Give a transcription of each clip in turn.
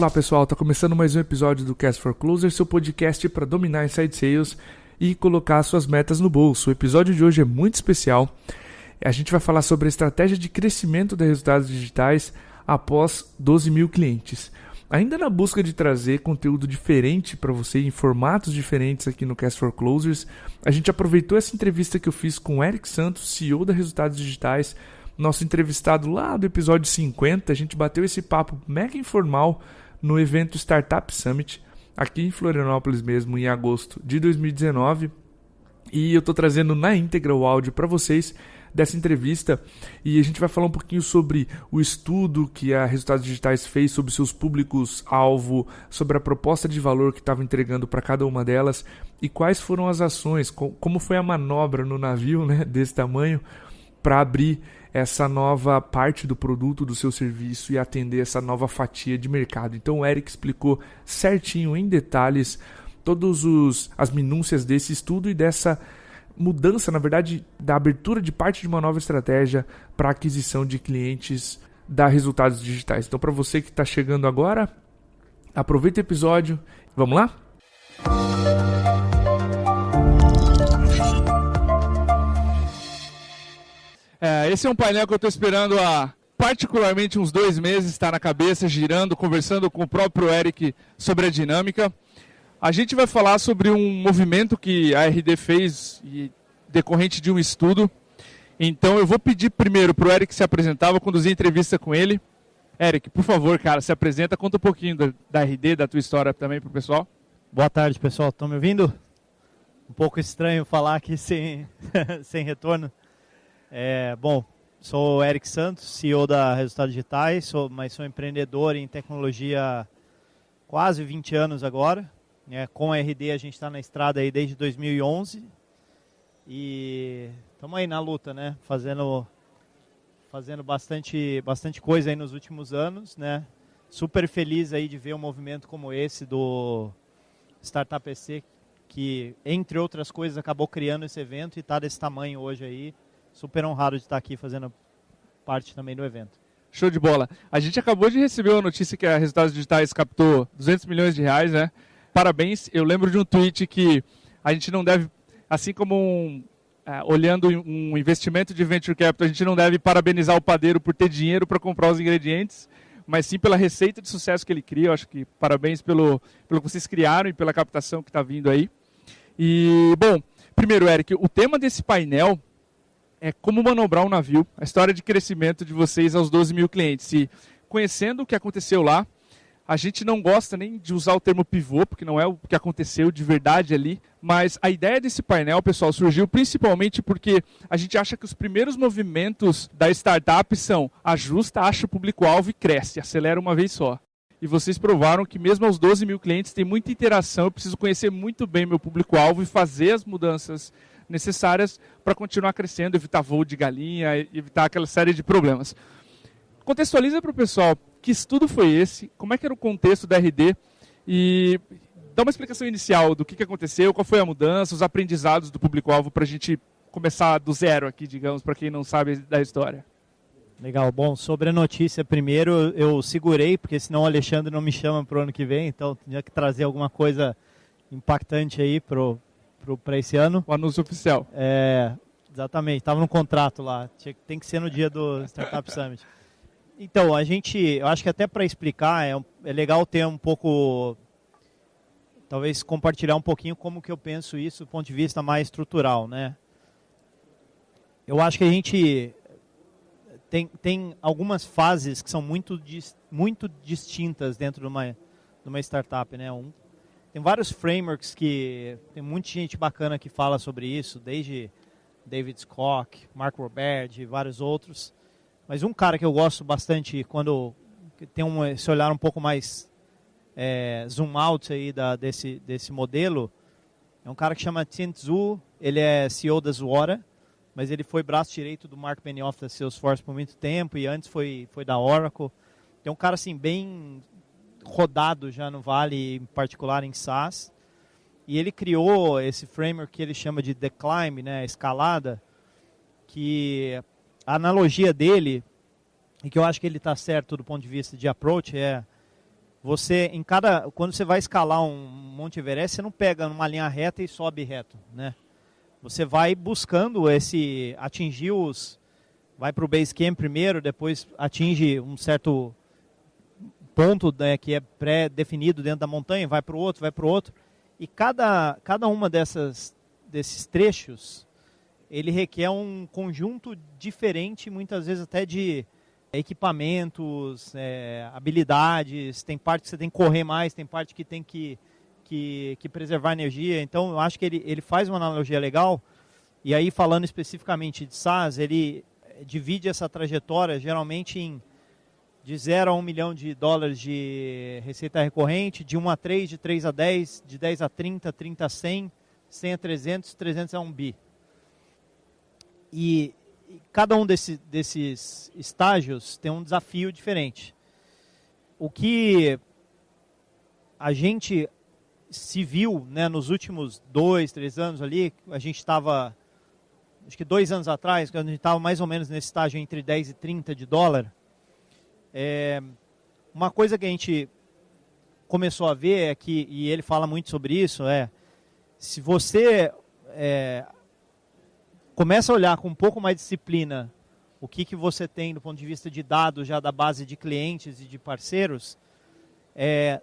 Olá pessoal, está começando mais um episódio do Cast for Closer, seu podcast para dominar inside sales e colocar suas metas no bolso. O episódio de hoje é muito especial. A gente vai falar sobre a estratégia de crescimento de resultados digitais após 12 mil clientes. Ainda na busca de trazer conteúdo diferente para você, em formatos diferentes aqui no Cast for Closers, a gente aproveitou essa entrevista que eu fiz com o Eric Santos, CEO da Resultados Digitais, nosso entrevistado lá do episódio 50. A gente bateu esse papo mega informal no evento Startup Summit, aqui em Florianópolis mesmo, em agosto de 2019. E eu estou trazendo na íntegra o áudio para vocês dessa entrevista. E a gente vai falar um pouquinho sobre o estudo que a Resultados Digitais fez sobre seus públicos-alvo, sobre a proposta de valor que estava entregando para cada uma delas e quais foram as ações, como foi a manobra no navio, né, desse tamanho, para abrir essa nova parte do produto, do seu serviço e atender essa nova fatia de mercado. Então o Eric explicou certinho, em detalhes, todas as minúcias desse estudo e dessa mudança, na verdade, da abertura de parte de uma nova estratégia para aquisição de clientes da Resultados Digitais. Então, para você que está chegando agora, aproveita o episódio. Vamos lá? Esse é um painel que eu estou esperando há particularmente uns 2 meses, está na cabeça, girando, conversando com o próprio Eric sobre a dinâmica. A gente vai falar sobre um movimento que a RD fez decorrente de um estudo. Então eu vou pedir primeiro para o Eric se apresentar, vou conduzir a entrevista com ele. Eric, por favor, cara, se apresenta, conta um pouquinho da RD, da tua história também para o pessoal. Boa tarde, pessoal. Estão me ouvindo? Um pouco estranho falar aqui sem retorno. Bom, sou o Eric Santos, CEO da Resultados Digitais, mas sou empreendedor em tecnologia há quase 20 anos agora. Com a RD a gente está na estrada aí desde 2011 e estamos aí na luta, né? Fazendo bastante coisa aí nos últimos anos, né? Super feliz aí de ver um movimento como esse do Startup PC, que entre outras coisas acabou criando esse evento e está desse tamanho hoje aí. Super honrado de estar aqui fazendo parte também do evento. Show de bola. A gente acabou de receber uma notícia que a Resultados Digitais captou 200 milhões de reais, né? Parabéns. Eu lembro de um tweet que a gente não deve, assim como olhando um investimento de venture capital, a gente não deve parabenizar o padeiro por ter dinheiro para comprar os ingredientes, mas sim pela receita de sucesso que ele cria. Eu acho que parabéns pelo que vocês criaram e pela captação que está vindo aí. E, bom, primeiro, Eric, o tema desse painel é como manobrar um navio, a história de crescimento de vocês aos 12 mil clientes. E conhecendo o que aconteceu lá, a gente não gosta nem de usar o termo pivô, porque não é o que aconteceu de verdade ali, mas a ideia desse painel, pessoal, surgiu principalmente porque a gente acha que os primeiros movimentos da startup são ajusta, acha o público-alvo e cresce, acelera uma vez só. E vocês provaram que mesmo aos 12 mil clientes tem muita interação, eu preciso conhecer muito bem meu público-alvo e fazer as mudanças necessárias para continuar crescendo, evitar voo de galinha, evitar aquela série de problemas. Contextualiza para o pessoal que estudo foi esse, como é que era o contexto da RD e dá uma explicação inicial do que aconteceu, qual foi a mudança, os aprendizados do público-alvo para a gente começar do zero aqui, digamos, para quem não sabe da história. Legal. Bom, sobre a notícia, primeiro eu segurei, porque senão o Alexandre não me chama para o ano que vem, então tinha que trazer alguma coisa impactante aí para esse ano. O anúncio oficial. Exatamente, estava no contrato lá, tem que ser no dia do Startup Summit. Então, eu acho que até para explicar, é legal ter um pouco, talvez compartilhar um pouquinho como que eu penso isso do ponto de vista mais estrutural, né? Eu acho que a gente tem algumas fases que são muito distintas dentro de uma startup, né? Tem vários frameworks que tem muita gente bacana que fala sobre isso, desde David Scott, Mark Roberge e vários outros. Mas um cara que eu gosto bastante, quando tem esse olhar um pouco mais zoom out aí desse modelo, é um cara que chama Tien Tzu. Ele é CEO da Zuora, mas ele foi braço direito do Mark Benioff da Salesforce por muito tempo e antes foi da Oracle. Tem um cara assim bem rodado já no Vale, em particular em SaaS. E ele criou esse framework que ele chama de The Climb, né, escalada, que a analogia dele, e que eu acho que ele está certo do ponto de vista de approach, é quando você vai escalar um Monte Everest, você não pega numa linha reta e sobe reto, né? Você vai buscando atingir vai para o base camp primeiro, depois atinge um certo ponto, né, que é pré-definido dentro da montanha, vai para o outro, e cada uma desses trechos, ele requer um conjunto diferente, muitas vezes até de equipamentos, habilidades, tem parte que você tem que correr mais, tem parte que tem que preservar energia. Então eu acho que ele faz uma analogia legal, e aí falando especificamente de SaaS, ele divide essa trajetória geralmente de 0 a 1 milhão de dólares de receita recorrente, de 1 a 3, de 3 a 10, de 10 a 30, 30 a 100, 100 a 300, 300 a 1 bi. E cada um desses estágios tem um desafio diferente. O que a gente se viu, né, nos últimos 2, 3 anos ali, a gente estava, acho que 2 anos atrás, quando a gente estava mais ou menos nesse estágio entre 10 e 30 de dólar, uma coisa que a gente começou a ver é que, e ele fala muito sobre isso, se você começa a olhar com um pouco mais de disciplina o que você tem do ponto de vista de dados já da base de clientes e de parceiros,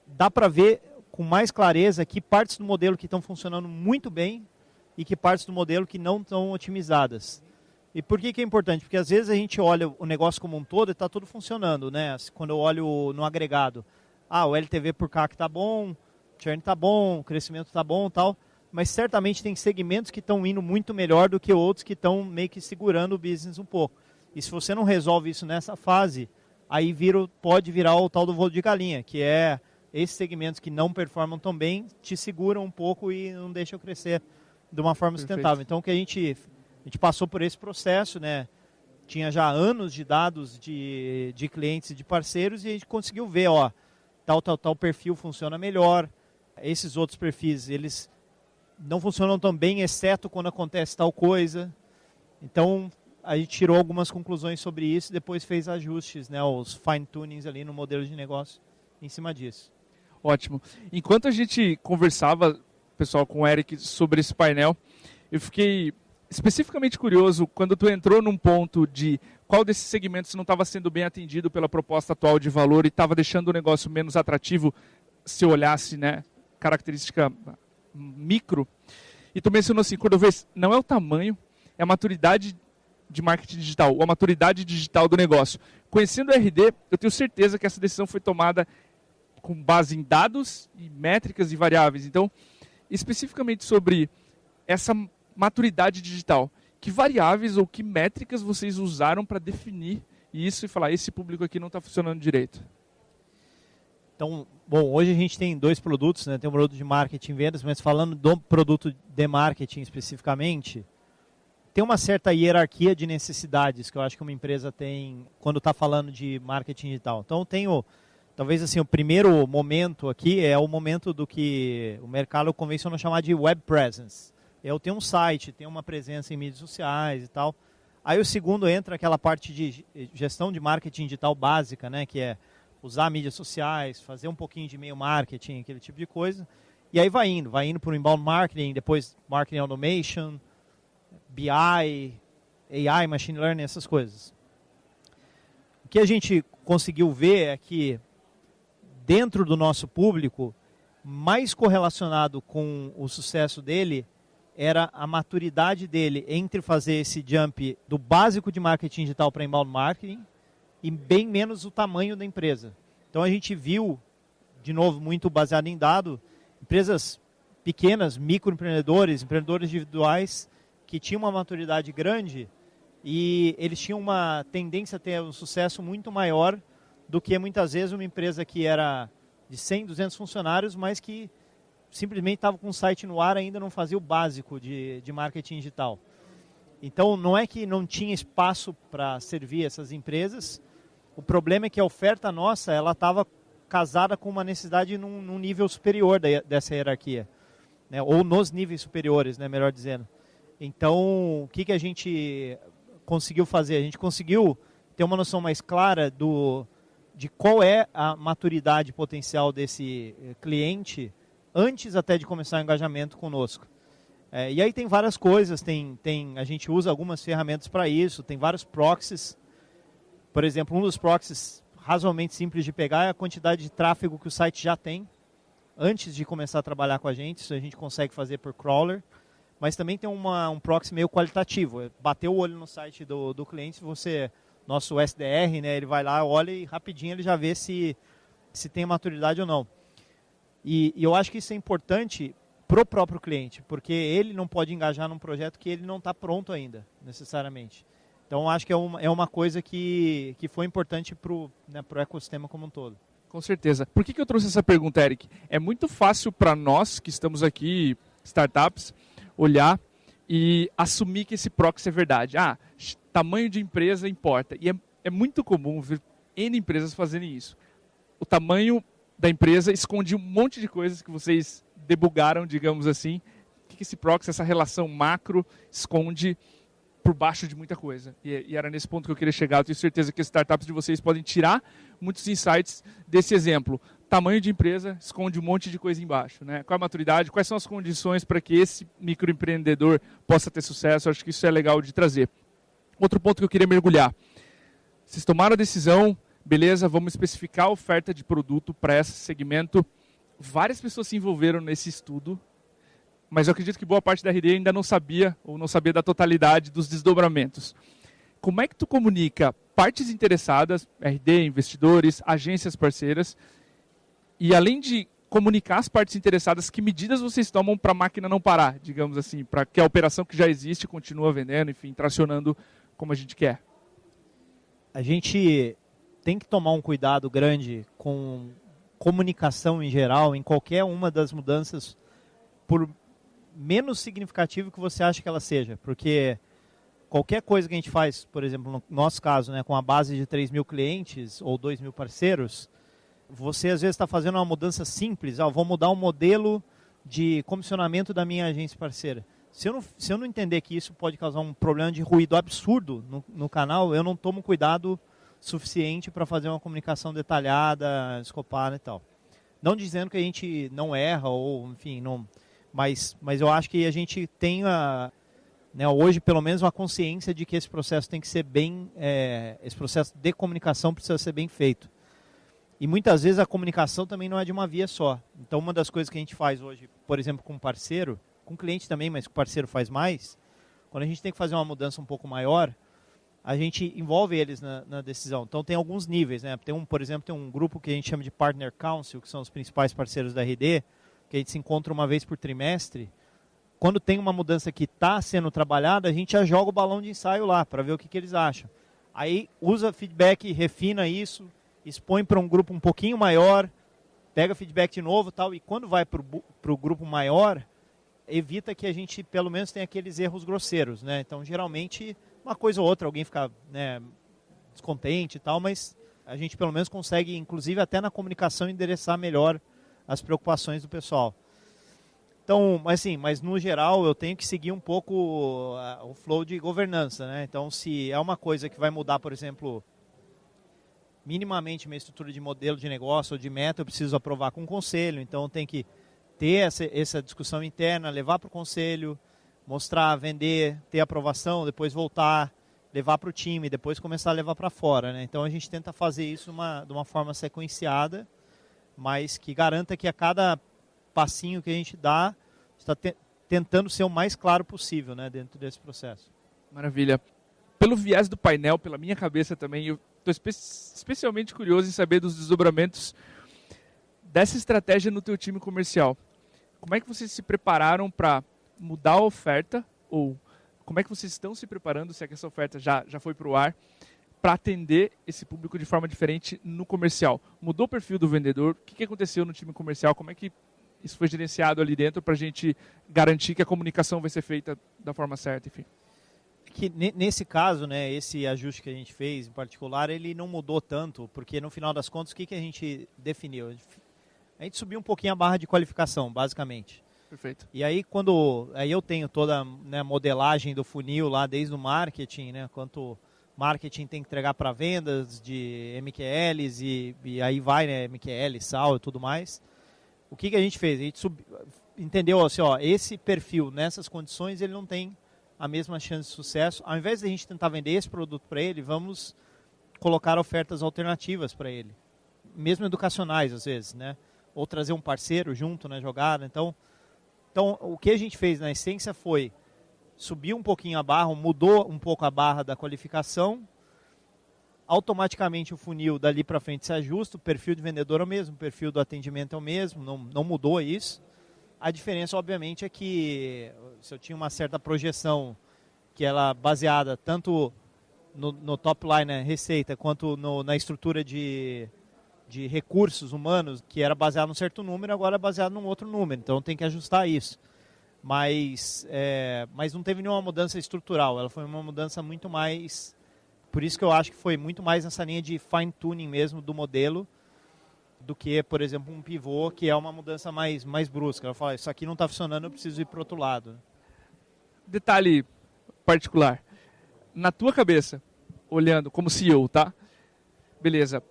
dá para ver com mais clareza que partes do modelo que estão funcionando muito bem e que partes do modelo que não estão otimizadas. E por que é importante? Porque às vezes a gente olha o negócio como um todo e está tudo funcionando, né? Quando eu olho no agregado, o LTV por CAC está bom, o churn está bom, o crescimento está bom e tal, mas certamente tem segmentos que estão indo muito melhor do que outros que estão meio que segurando o business um pouco. E se você não resolve isso nessa fase, aí pode virar o tal do voo de galinha, que é esses segmentos que não performam tão bem, te seguram um pouco e não deixam crescer de uma forma sustentável. Então, o que a gente passou por esse processo, né? Tinha já anos de dados de clientes e de parceiros, e a gente conseguiu ver, tal perfil funciona melhor, esses outros perfis, eles não funcionam tão bem, exceto quando acontece tal coisa. Então, a gente tirou algumas conclusões sobre isso e depois fez ajustes, né, os fine-tunings ali no modelo de negócio em cima disso. Ótimo. Enquanto a gente conversava, pessoal, com o Eric sobre esse painel, eu fiquei especificamente curioso quando tu entrou num ponto de qual desses segmentos não estava sendo bem atendido pela proposta atual de valor e estava deixando o negócio menos atrativo se olhasse, né, característica micro. E tu mencionou assim, quando eu vejo, não é o tamanho, é a maturidade de marketing digital, ou a maturidade digital do negócio. Conhecendo o RD, eu tenho certeza que essa decisão foi tomada com base em dados e métricas e variáveis. Então, especificamente sobre essa maturidade digital, que variáveis ou que métricas vocês usaram para definir isso e falar, esse público aqui não está funcionando direito? Então, bom, hoje a gente tem 2 produtos, né? Tem um produto de marketing e vendas, mas falando do produto de marketing especificamente, tem uma certa hierarquia de necessidades que eu acho que uma empresa tem quando está falando de marketing digital. Então, talvez assim, o primeiro momento aqui é o momento do que o mercado convencional chamar de web presence. Eu tenho um site, tenho uma presença em mídias sociais e tal. Aí o segundo entra aquela parte de gestão de marketing digital básica, né, que é usar mídias sociais, fazer um pouquinho de e-mail marketing, aquele tipo de coisa. E aí vai indo para o inbound marketing, depois marketing automation, BI, AI, machine learning, essas coisas. O que a gente conseguiu ver é que dentro do nosso público, mais correlacionado com o sucesso dele era a maturidade dele entre fazer esse jump do básico de marketing digital para inbound marketing e bem menos o tamanho da empresa. Então a gente viu, de novo, muito baseado em dado, empresas pequenas, microempreendedores, empreendedores individuais, que tinham uma maturidade grande e eles tinham uma tendência a ter um sucesso muito maior do que muitas vezes uma empresa que era de 100, 200 funcionários, mas que simplesmente estava com o site no ar, ainda não fazia o básico de marketing digital. Então, não é que não tinha espaço para servir essas empresas, o problema é que a oferta nossa ela estava casada com uma necessidade num nível superior dessa hierarquia, né? Ou nos níveis superiores, né, melhor dizendo. Então, o que a gente conseguiu fazer? A gente conseguiu ter uma noção mais clara de qual é a maturidade potencial desse cliente antes até de começar o engajamento conosco. E aí tem várias coisas, a gente usa algumas ferramentas para isso, tem vários proxies. Por exemplo, um dos proxies razoavelmente simples de pegar é a quantidade de tráfego que o site já tem antes de começar a trabalhar com a gente, isso a gente consegue fazer por crawler. Mas também tem um proxy meio qualitativo, bater o olho no site do cliente, nosso SDR, né, ele vai lá, olha e rapidinho ele já vê se tem maturidade ou não. E eu acho que isso é importante para o próprio cliente, porque ele não pode engajar num projeto que ele não está pronto ainda, necessariamente. Então, acho que é uma coisa que foi importante para o ecossistema como um todo. Com certeza. Por que eu trouxe essa pergunta, Eric? É muito fácil para nós que estamos aqui, startups, olhar e assumir que esse proxy é verdade. Tamanho de empresa importa. E é muito comum ver N empresas fazerem isso. O tamanho da empresa esconde um monte de coisas que vocês debugaram, digamos assim. O que esse proxy, essa relação macro, esconde por baixo de muita coisa. E era nesse ponto que eu queria chegar. Eu tenho certeza que as startups de vocês podem tirar muitos insights desse exemplo. Tamanho de empresa esconde um monte de coisa embaixo, né? Qual a maturidade, quais são as condições para que esse microempreendedor possa ter sucesso? Eu acho que isso é legal de trazer. Outro ponto que eu queria mergulhar. Vocês tomaram a decisão, beleza, vamos especificar a oferta de produto para esse segmento. Várias pessoas se envolveram nesse estudo, mas eu acredito que boa parte da RD ainda não sabia, ou não sabia da totalidade dos desdobramentos. Como é que tu comunica partes interessadas, RD, investidores, agências parceiras, e além de comunicar as partes interessadas, que medidas vocês tomam para a máquina não parar, digamos assim, para que a operação que já existe continue vendendo, enfim, tracionando como a gente quer? A gente tem que tomar um cuidado grande com comunicação em geral, em qualquer uma das mudanças, por menos significativo que você acha que ela seja, porque qualquer coisa que a gente faz, por exemplo, no nosso caso, né, com a base de 3.000 clientes ou 2.000 parceiros, você às vezes está fazendo uma mudança simples, vou mudar o modelo de comissionamento da minha agência parceira. Se eu não entender que isso pode causar um problema de ruído absurdo no canal, eu não tomo cuidado suficiente para fazer uma comunicação detalhada, escopada e tal. Não dizendo que a gente não erra, ou enfim, não, mas eu acho que a gente tem hoje pelo menos uma consciência de que esse processo tem que ser esse processo de comunicação precisa ser bem feito. E muitas vezes a comunicação também não é de uma via só. Então uma das coisas que a gente faz hoje, por exemplo, com parceiro, com cliente também, mas com parceiro faz mais, quando a gente tem que fazer uma mudança um pouco maior, a gente envolve eles na decisão. Então tem alguns níveis, né? Por exemplo, tem um grupo que a gente chama de Partner Council, que são os principais parceiros da RD, que a gente se encontra uma vez por trimestre. Quando tem uma mudança que está sendo trabalhada, a gente já joga o balão de ensaio lá, para ver o que eles acham. Aí usa feedback, refina isso, expõe para um grupo um pouquinho maior, pega feedback de novo tal, e quando vai para o grupo maior, evita que a gente pelo menos tenha aqueles erros grosseiros, né? Então geralmente uma coisa ou outra alguém fica, né, descontente e tal, mas a gente pelo menos consegue, inclusive até na comunicação, endereçar melhor as preocupações do pessoal. Então, mas no geral eu tenho que seguir um pouco o flow de governança, né? Então se é uma coisa que vai mudar, por exemplo, minimamente minha estrutura de modelo de negócio ou de meta, eu preciso aprovar com o conselho, então tem que ter essa discussão interna, levar para o conselho, mostrar, vender, ter aprovação, depois voltar, levar para o time, depois começar a levar para fora, né? Então a gente tenta fazer isso de uma forma sequenciada, mas que garanta que a cada passinho que a gente dá, está tentando ser o mais claro possível, né, dentro desse processo. Maravilha. Pelo viés do painel, pela minha cabeça também, eu estou especialmente curioso em saber dos desdobramentos dessa estratégia no teu time comercial. Como é que vocês se prepararam para mudar a oferta, ou como é que vocês estão se preparando, se é que essa oferta já foi para o ar, para atender esse público de forma diferente no comercial? Mudou o perfil do vendedor? O que aconteceu no time comercial? Como é que isso foi gerenciado ali dentro para a gente garantir que a comunicação vai ser feita da forma certa, enfim? Que nesse caso, né, esse ajuste que a gente fez em particular, ele não mudou tanto, porque no final das contas, o que a gente definiu? A gente subiu um pouquinho a barra de qualificação, basicamente. Perfeito. E aí eu tenho toda, né, modelagem do funil lá, desde o marketing, né, quanto marketing tem que entregar para vendas de MQLs e aí vai, né, MQL, sal e tudo mais. O que a gente fez? A gente entendeu assim, ó, esse perfil nessas condições ele não tem a mesma chance de sucesso. Ao invés de a gente tentar vender esse produto para ele, vamos colocar ofertas alternativas para ele, mesmo educacionais às vezes, né? Ou trazer um parceiro junto na jogada. Então o que a gente fez na essência foi subir um pouquinho a barra, mudou um pouco a barra da qualificação, automaticamente o funil dali para frente se ajusta, o perfil de vendedor é o mesmo, o perfil do atendimento é o mesmo, não mudou isso. A diferença, obviamente, é que se eu tinha uma certa projeção que ela baseada tanto no top line, né, receita, quanto na estrutura de recursos humanos, que era baseado num certo número, agora é baseado num outro número. Então tem que ajustar isso. Mas não teve nenhuma mudança estrutural, ela foi uma mudança muito mais... Por isso que eu acho que foi muito mais nessa linha de fine-tuning mesmo do modelo, do que, por exemplo, um pivô, que é uma mudança mais brusca. Ela fala, isso aqui não está funcionando, eu preciso ir para o outro lado. Detalhe particular. Na tua cabeça, olhando como CEO, tá? Beleza.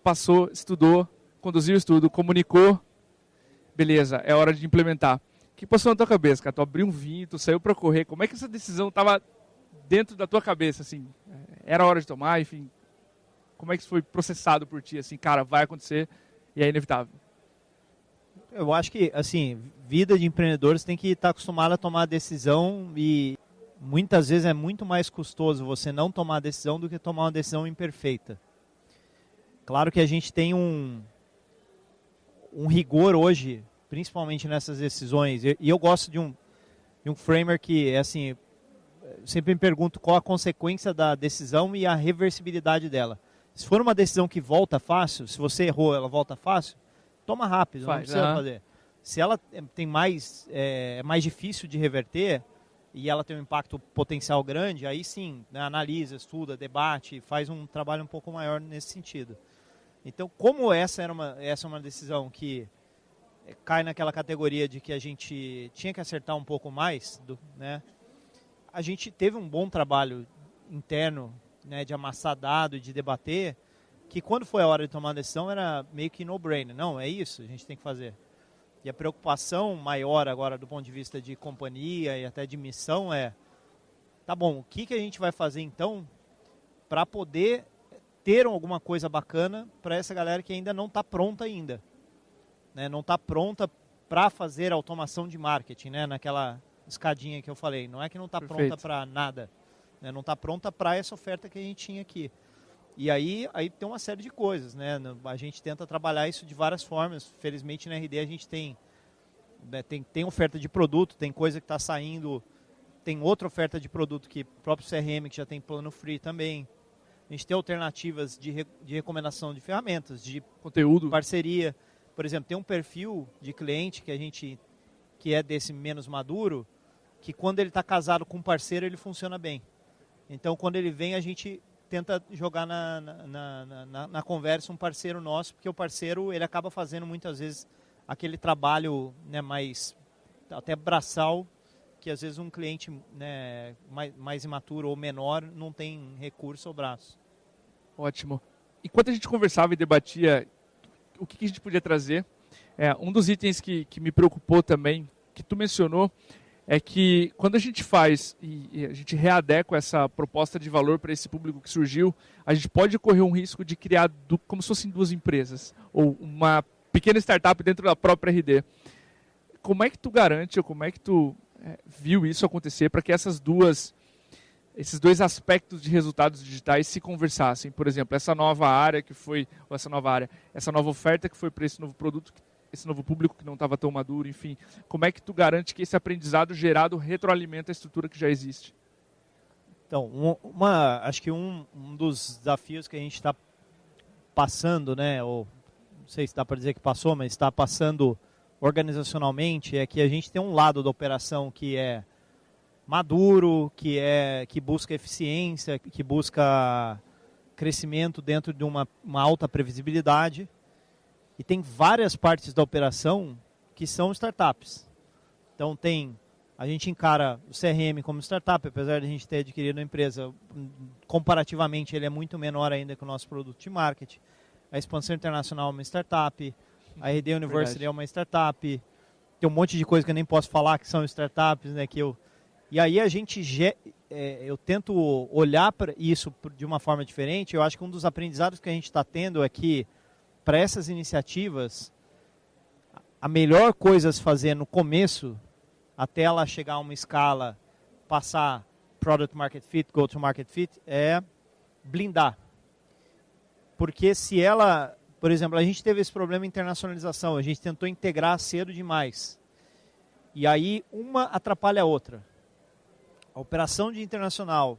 Passou, estudou, conduziu o estudo, comunicou. Beleza, é hora de implementar. O que passou na tua cabeça, cara? Tu abriu um vinho, tu saiu para correr. Como é que essa decisão estava dentro da tua cabeça, assim? Era hora de tomar, enfim. Como é que isso foi processado por ti, assim? Cara, vai acontecer e é inevitável. Eu acho que, assim, vida de empreendedores tem que estar acostumado a tomar decisão e muitas vezes é muito mais custoso você não tomar a decisão do que tomar uma decisão imperfeita. Claro que a gente tem um rigor hoje, principalmente nessas decisões, e eu gosto de um framework que, é assim, sempre me pergunto qual a consequência da decisão e a reversibilidade dela. Se for uma decisão que volta fácil, se você errou, ela volta fácil, toma rápido, não precisa fazer. Se ela tem é mais difícil de reverter e ela tem um impacto potencial grande, aí sim, né, analisa, estuda, debate, faz um trabalho um pouco maior nesse sentido. Então, como essa é uma decisão que cai naquela categoria de que a gente tinha que acertar um pouco mais, né, a gente teve um bom trabalho interno, né, de amassar dado e de debater, que quando foi a hora de tomar a decisão era meio que no-brainer. Não, é isso, a gente tem que fazer. E a preocupação maior agora do ponto de vista de companhia e até de missão tá bom, o que a gente vai fazer então para poder ter alguma coisa bacana para essa galera que ainda não está pronta ainda. Né? Não está pronta para fazer automação de marketing, né? Naquela escadinha que eu falei. Não é que não está pronta para nada. Né? Não está pronta para essa oferta que a gente tinha aqui. E aí tem uma série de coisas. Né? A gente tenta trabalhar isso de várias formas. Felizmente na RD a gente tem oferta de produto, tem coisa que está saindo, tem outra oferta de produto que o próprio CRM que já tem plano free também. A gente tem alternativas de recomendação de ferramentas, de conteúdo, parceria. Por exemplo, tem um perfil de cliente que é desse menos maduro, que quando ele está casado com um parceiro, ele funciona bem. Então, quando ele vem, a gente tenta jogar na conversa um parceiro nosso, porque o parceiro ele acaba fazendo muitas vezes aquele trabalho, né, mais até braçal, que às vezes um cliente, né, mais imaturo ou menor não tem recurso ou braço. Ótimo. Enquanto a gente conversava e debatia o que a gente podia trazer, um dos itens que me preocupou também, que tu mencionou, é que quando a gente faz e a gente readequa essa proposta de valor para esse público que surgiu, a gente pode correr um risco de criar como se fossem duas empresas, ou uma pequena startup dentro da própria RD. Como é que tu garante, ou como é que tu viu isso acontecer para que esses dois aspectos de resultados digitais se conversassem? Por exemplo, essa nova oferta que foi para esse novo produto, esse novo público que não estava tão maduro, enfim. Como é que tu garante que esse aprendizado gerado retroalimenta a estrutura que já existe? Então, acho que um dos desafios que a gente está passando, né, ou não sei se dá para dizer que passou, mas está passando organizacionalmente, é que a gente tem um lado da operação que é maduro, que busca eficiência, que busca crescimento dentro de uma alta previsibilidade. E tem várias partes da operação que são startups. Então tem a gente encara o CRM como startup, apesar de a gente ter adquirido a empresa, comparativamente ele é muito menor ainda que o nosso produto de marketing. A expansão internacional é uma startup, a RD University é uma startup, tem um monte de coisa que eu nem posso falar que são startups, né? E aí a gente, eu tento olhar para isso de uma forma diferente. Eu acho que um dos aprendizados que a gente está tendo é que para essas iniciativas, a melhor coisa a se fazer no começo, até ela chegar a uma escala, passar Product Market Fit, Go to Market Fit, é blindar. Porque se ela, por exemplo, a gente teve esse problema de internacionalização, a gente tentou integrar cedo demais. E aí uma atrapalha a outra. A operação de internacional,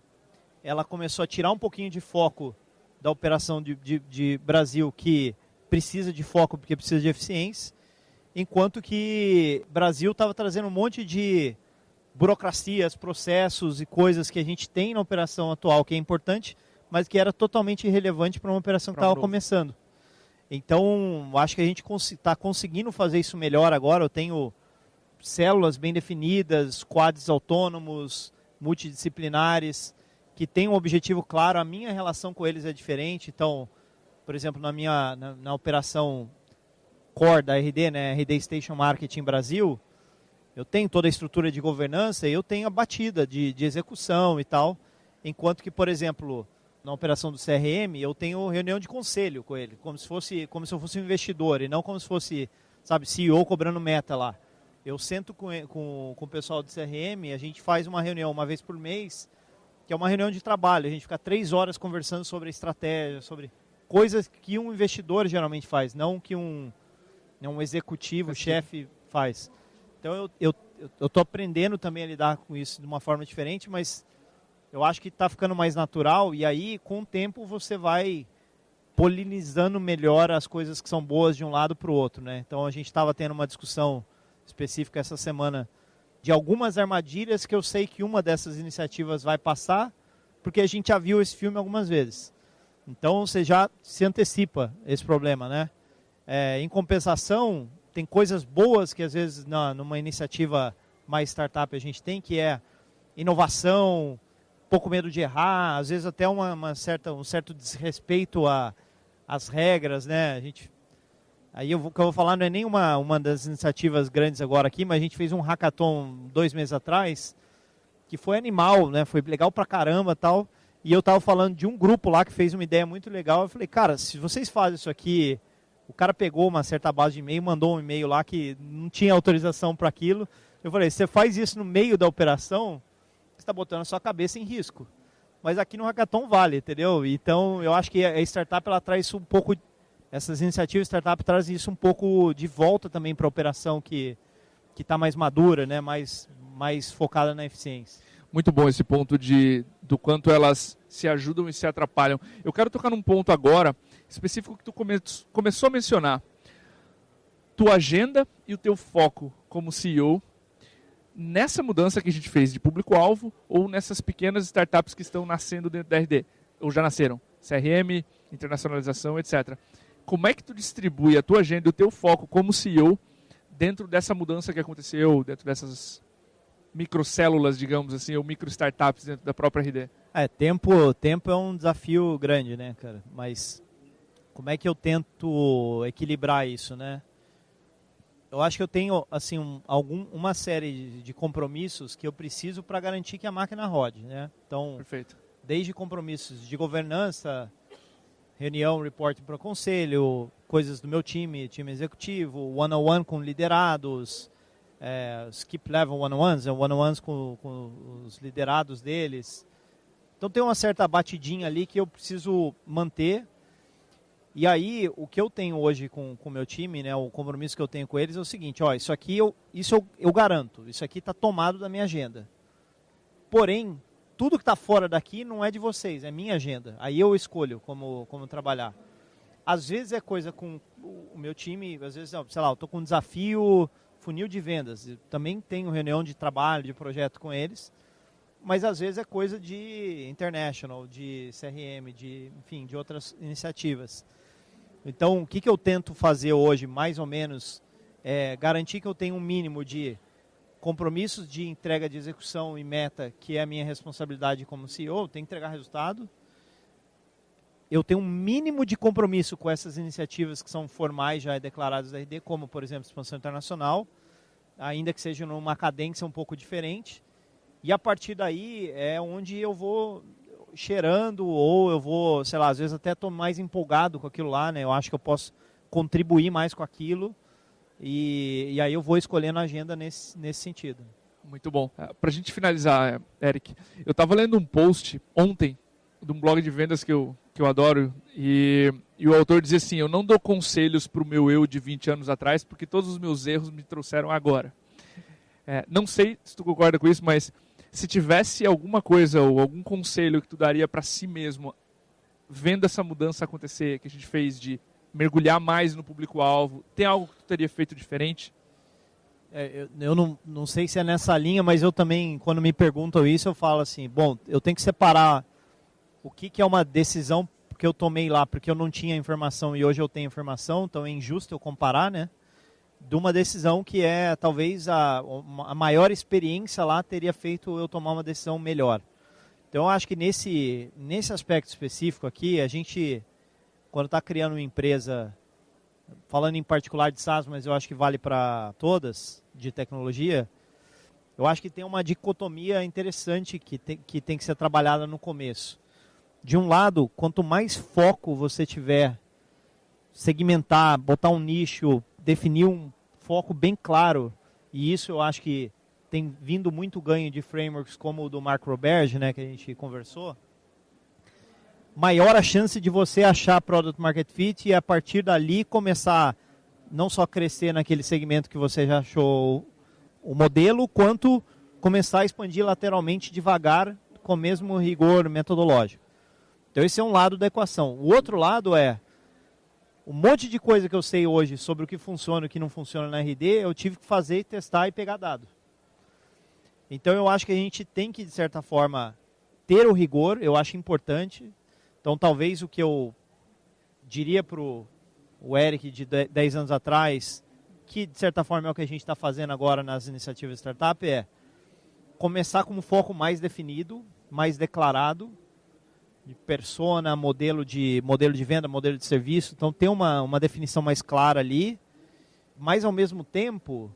ela começou a tirar um pouquinho de foco da operação de Brasil, que precisa de foco porque precisa de eficiência, enquanto que Brasil estava trazendo um monte de burocracias, processos e coisas que a gente tem na operação atual, que é importante, mas que era totalmente irrelevante para uma operação que estava começando. Então, acho que a gente está conseguindo fazer isso melhor agora. Eu tenho células bem definidas, squads autônomos, multidisciplinares, que têm um objetivo claro. A minha relação com eles é diferente. Então, por exemplo, na operação core da RD, né, RD Station Marketing Brasil, eu tenho toda a estrutura de governança e eu tenho a batida de execução e tal, enquanto que, por exemplo, na operação do CRM, eu tenho reunião de conselho com ele, como se eu fosse um investidor e não como se fosse, sabe, CEO cobrando meta lá. Eu sento com o pessoal do CRM, a gente faz uma reunião uma vez por mês, que é uma reunião de trabalho, a gente fica 3 horas conversando sobre estratégia, sobre coisas que um investidor geralmente faz, não que um executivo, chefe faz. Então eu estou aprendendo também a lidar com isso de uma forma diferente, mas eu acho que está ficando mais natural e aí com o tempo você vai polinizando melhor as coisas que são boas de um lado para o outro, né? Então a gente estava tendo uma discussão específica essa semana de algumas armadilhas que eu sei que uma dessas iniciativas vai passar, porque a gente já viu esse filme algumas vezes. Então você já se antecipa esse problema, né? Em compensação, tem coisas boas que às vezes numa iniciativa mais startup a gente tem, que é inovação, pouco medo de errar, às vezes até um certo desrespeito às regras, né? O que eu vou falar não é nem uma das iniciativas grandes agora aqui, mas a gente fez um hackathon 2 meses atrás, que foi animal, né? Foi legal pra caramba e tal. E eu estava falando de um grupo lá que fez uma ideia muito legal. Eu falei, cara, se vocês fazem isso aqui... O cara pegou uma certa base de e-mail, mandou um e-mail lá que não tinha autorização para aquilo. Eu falei, você faz isso no meio da operação, você está botando a sua cabeça em risco. Mas aqui no Hackathon vale, entendeu? Então, eu acho que a startup, ela traz isso um pouco... Essas iniciativas startup trazem isso um pouco de volta também para a operação que está mais madura, né? mais focada na eficiência. Muito bom esse ponto do quanto elas se ajudam e se atrapalham. Eu quero tocar num ponto agora, específico que tu começou a mencionar. Tua agenda e o teu foco como CEO nessa mudança que a gente fez de público-alvo ou nessas pequenas startups que estão nascendo dentro da RD, ou já nasceram, CRM, internacionalização, etc. Como é que tu distribui a tua agenda e o teu foco como CEO dentro dessa mudança que aconteceu, dentro dessas microcélulas, digamos assim, ou micro-startups dentro da própria RD? Tempo é um desafio grande, né, cara? Mas como é que eu tento equilibrar isso, né? Eu acho que eu tenho, assim, uma série de compromissos que eu preciso para garantir que a máquina rode, né? Então, perfeito. Desde compromissos de governança, reunião, reporting para o conselho, coisas do meu time executivo, one-on-one com liderados, skip level one-on-ones, one-on-ones com os liderados deles. Então tem uma certa batidinha ali que eu preciso manter. E aí, o que eu tenho hoje com o meu time, né, o compromisso que eu tenho com eles é o seguinte, isso aqui eu garanto, isso aqui está tomado da minha agenda. Porém, tudo que está fora daqui não é de vocês, é minha agenda. Aí eu escolho como trabalhar. Às vezes é coisa com o meu time, às vezes, sei lá, eu estou com um desafio funil de vendas. Eu também tenho reunião de trabalho, de projeto com eles, mas às vezes é coisa de international, de CRM, enfim, de outras iniciativas. Então, o que eu tento fazer hoje, mais ou menos, é garantir que eu tenho um mínimo de compromissos de entrega de execução e meta, que é a minha responsabilidade como CEO, eu tenho que entregar resultado. Eu tenho um mínimo de compromisso com essas iniciativas que são formais, já declaradas da RD, como, por exemplo, expansão internacional, ainda que seja numa cadência um pouco diferente. E a partir daí é onde eu vou cheirando, ou eu vou, sei lá, às vezes até estou mais empolgado com aquilo lá, né? Eu acho que eu posso contribuir mais com aquilo, e aí eu vou escolhendo a agenda nesse sentido. Muito bom. Para a gente finalizar, Eric, eu estava lendo um post ontem de um blog de vendas que eu adoro, e o autor dizia assim: eu não dou conselhos para o meu eu de 20 anos atrás, porque todos os meus erros me trouxeram agora. Não sei se tu concorda com isso, mas se tivesse alguma coisa ou algum conselho que tu daria para si mesmo, vendo essa mudança acontecer, que a gente fez de mergulhar mais no público-alvo, tem algo que tu teria feito diferente? Eu não sei se é nessa linha, mas eu também, quando me perguntam isso, eu falo assim, bom, eu tenho que separar o que é uma decisão que eu tomei lá porque eu não tinha informação e hoje eu tenho informação, então é injusto eu comparar, né? De uma decisão que é, talvez, a maior experiência lá teria feito eu tomar uma decisão melhor. Então, eu acho que nesse aspecto específico aqui, a gente, quando está criando uma empresa, falando em particular de SaaS, mas eu acho que vale para todas, de tecnologia, eu acho que tem uma dicotomia interessante que tem que ser trabalhada no começo. De um lado, quanto mais foco você tiver, segmentar, botar um nicho, definir um foco bem claro, e isso eu acho que tem vindo muito ganho de frameworks como o do Mark Roberge, né, que a gente conversou, maior a chance de você achar Product Market Fit e a partir dali começar não só crescer naquele segmento que você já achou o modelo, quanto começar a expandir lateralmente devagar com o mesmo rigor metodológico. Então esse é um lado da equação. O outro lado é um monte de coisa que eu sei hoje sobre o que funciona e o que não funciona na RD, eu tive que fazer, testar e pegar dado. Então eu acho que a gente tem que, de certa forma, ter o rigor, eu acho importante. Então talvez o que eu diria para o Eric de 10 anos atrás, que de certa forma é o que a gente está fazendo agora nas iniciativas de startup, é começar com um foco mais definido, mais declarado, de persona, modelo de venda, modelo de serviço. Então, ter uma definição mais clara ali, mas, ao mesmo tempo,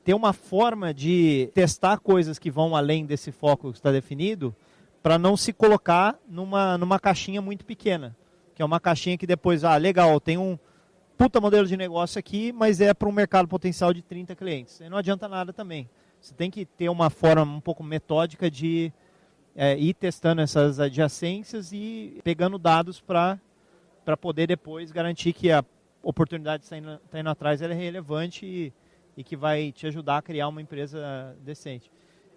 ter uma forma de testar coisas que vão além desse foco que está definido, para não se colocar numa caixinha muito pequena, que é uma caixinha que depois, legal, tem um puta modelo de negócio aqui, mas é para um mercado potencial de 30 clientes. Aí não adianta nada também. Você tem que ter uma forma um pouco metódica de ir testando essas adjacências e pegando dados para poder depois garantir que a oportunidade que está indo atrás ela é relevante e que vai te ajudar a criar uma empresa decente.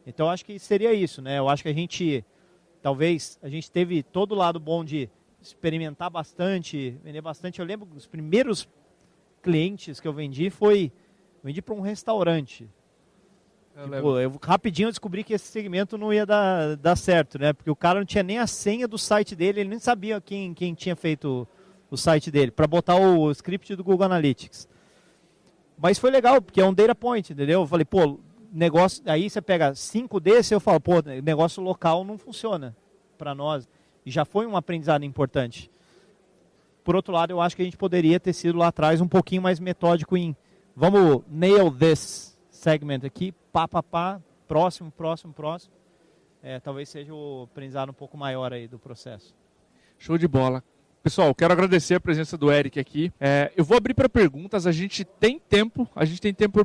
Então, acho que seria isso, né? Eu acho que a gente teve todo o lado bom de experimentar bastante, vender bastante. Eu lembro que os primeiros clientes que eu vendi para um restaurante. Eu rapidinho descobri que esse segmento não ia dar certo, né? Porque o cara não tinha nem a senha do site dele, ele nem sabia quem tinha feito o site dele, para botar o script do Google Analytics. Mas foi legal, porque é um data point, entendeu? Eu falei, negócio, aí você pega 5 desses, eu falo, negócio local não funciona para nós. E já foi um aprendizado importante. Por outro lado, eu acho que a gente poderia ter sido lá atrás um pouquinho mais metódico em, vamos nail this segment aqui, próximo. Talvez seja o aprendizado um pouco maior aí do processo. Show de bola. Pessoal, quero agradecer a presença do Eric aqui. Eu vou abrir para perguntas, a gente tem tempo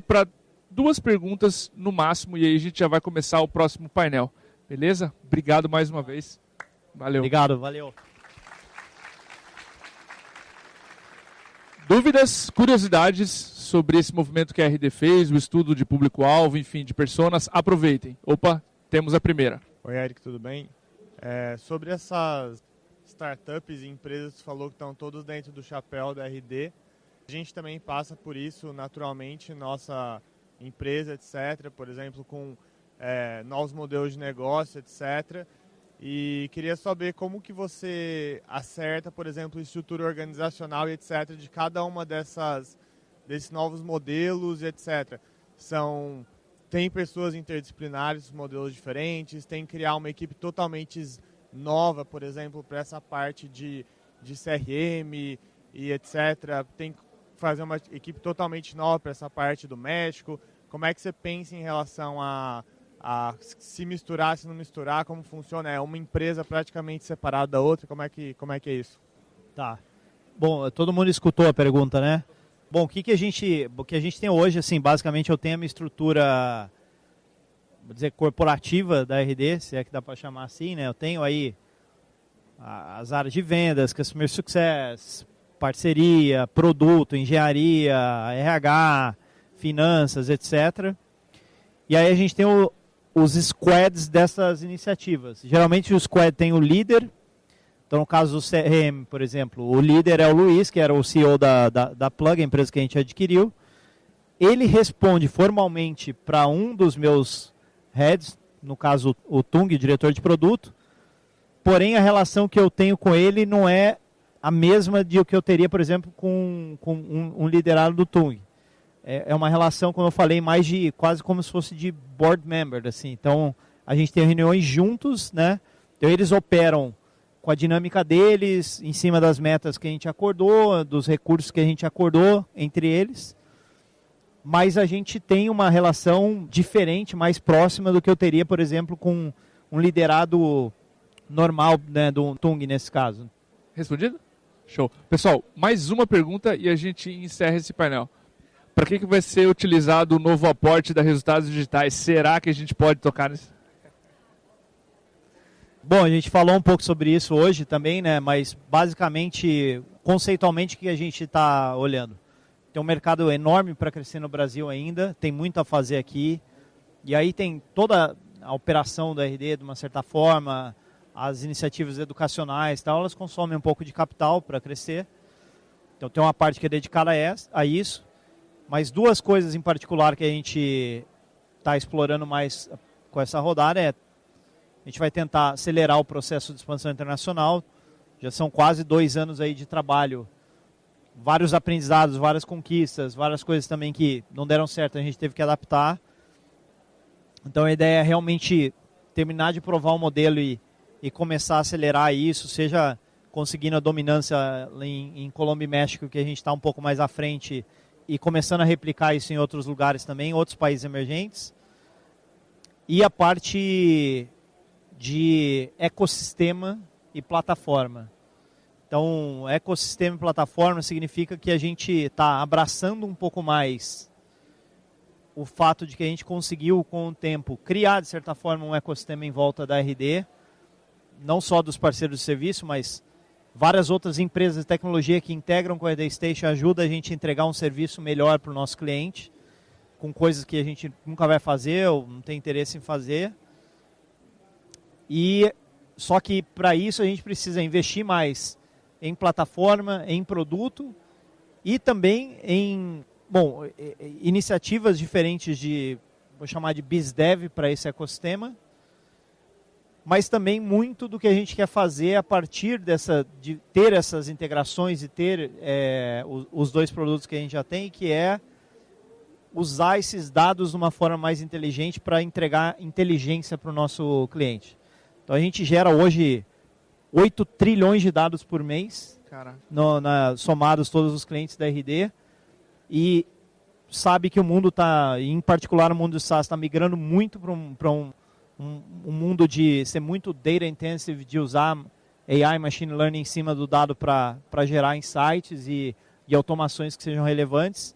para 2 perguntas no máximo, e aí a gente já vai começar o próximo painel. Beleza? Obrigado mais uma vez. Valeu. Obrigado, valeu. Dúvidas, curiosidades sobre esse movimento que a RD fez, o estudo de público-alvo, enfim, de personas, aproveitem. Opa, temos a primeira. Oi, Eric, tudo bem? Sobre essas startups e empresas que falou que estão todos dentro do chapéu da RD, a gente também passa por isso naturalmente, nossa empresa, etc., por exemplo, com novos modelos de negócio, etc., e queria saber como que você acerta, por exemplo, estrutura organizacional e etc. de cada uma desses novos modelos e etc. São tem pessoas interdisciplinares, modelos diferentes, tem que criar uma equipe totalmente nova, por exemplo, para essa parte de CRM e etc. Tem que fazer uma equipe totalmente nova para essa parte do médico. Como é que você pensa em relação a se misturar, se não misturar, como funciona? É uma empresa praticamente separada da outra? Como é que é isso? Tá. Bom, todo mundo escutou a pergunta, né? Bom, o que a gente tem hoje, assim, basicamente eu tenho a minha estrutura, vou dizer, corporativa da RD, se é que dá para chamar assim, né? Eu tenho aí as áreas de vendas, Customer Success, parceria, produto, engenharia, RH, finanças, etc. E aí a gente tem os squads dessas iniciativas. Geralmente o squad tem o líder. Então, no caso do CRM, por exemplo, o líder é o Luiz, que era o CEO da Plug, a empresa que a gente adquiriu. Ele responde formalmente para um dos meus heads, no caso o Tung, diretor de produto. Porém, a relação que eu tenho com ele não é a mesma de que eu teria, por exemplo, com um liderado do Tung. É uma relação, como eu falei, mais de quase como se fosse de board member, assim. Então, a gente tem reuniões juntos, né? Então, eles operam com a dinâmica deles, em cima das metas que a gente acordou, dos recursos que a gente acordou entre eles. Mas a gente tem uma relação diferente, mais próxima do que eu teria, por exemplo, com um liderado normal, né, do Tung, nesse caso. Respondido? Show. Pessoal, mais uma pergunta e a gente encerra esse painel. Para que vai ser utilizado o novo aporte da Resultados Digitais? Será que a gente pode tocar nisso? Bom, a gente falou um pouco sobre isso hoje também, né? Mas basicamente, conceitualmente, o que a gente está olhando? Tem um mercado enorme para crescer no Brasil ainda, tem muito a fazer aqui. E aí tem toda a operação do RD, de uma certa forma, as iniciativas educacionais, tal, elas consomem um pouco de capital para crescer. Então tem uma parte que é dedicada a isso. Mas duas coisas em particular que a gente está explorando mais com essa rodada é: a gente vai tentar acelerar o processo de expansão internacional. Já são quase 2 anos aí de trabalho. Vários aprendizados, várias conquistas, várias coisas também que não deram certo, a gente teve que adaptar. Então a ideia é realmente terminar de provar o modelo e começar a acelerar isso, seja conseguindo a dominância em Colômbia e México, que a gente está um pouco mais à frente, e começando a replicar isso em outros lugares também, em outros países emergentes. E a parte de ecossistema e plataforma. Então, ecossistema e plataforma significa que a gente está abraçando um pouco mais o fato de que a gente conseguiu, com o tempo, criar, de certa forma, um ecossistema em volta da RD, não só dos parceiros de serviço, mas várias outras empresas de tecnologia que integram com a RD Station, ajudam a gente a entregar um serviço melhor para o nosso cliente, com coisas que a gente nunca vai fazer ou não tem interesse em fazer. E só que para isso a gente precisa investir mais em plataforma, em produto e também em iniciativas diferentes de, vou chamar de BizDev para esse ecossistema, mas também muito do que a gente quer fazer a partir de ter essas integrações e ter os 2 produtos que a gente já tem, que é usar esses dados de uma forma mais inteligente para entregar inteligência para o nosso cliente. Então a gente gera hoje 8 trilhões de dados por mês, somados todos os clientes da RD, e sabe que o mundo está, em particular o mundo do SaaS, está migrando muito para um mundo de ser muito data intensive, de usar AI, Machine Learning em cima do dado para gerar insights e automações que sejam relevantes.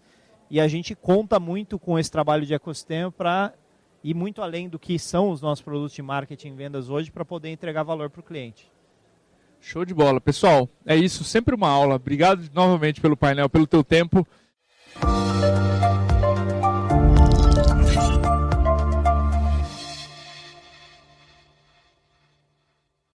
E a gente conta muito com esse trabalho de ecossistema para ir muito além do que são os nossos produtos de marketing e vendas hoje, para poder entregar valor para o cliente. Show de bola. Pessoal, é isso. Sempre uma aula. Obrigado novamente pelo painel, pelo teu tempo.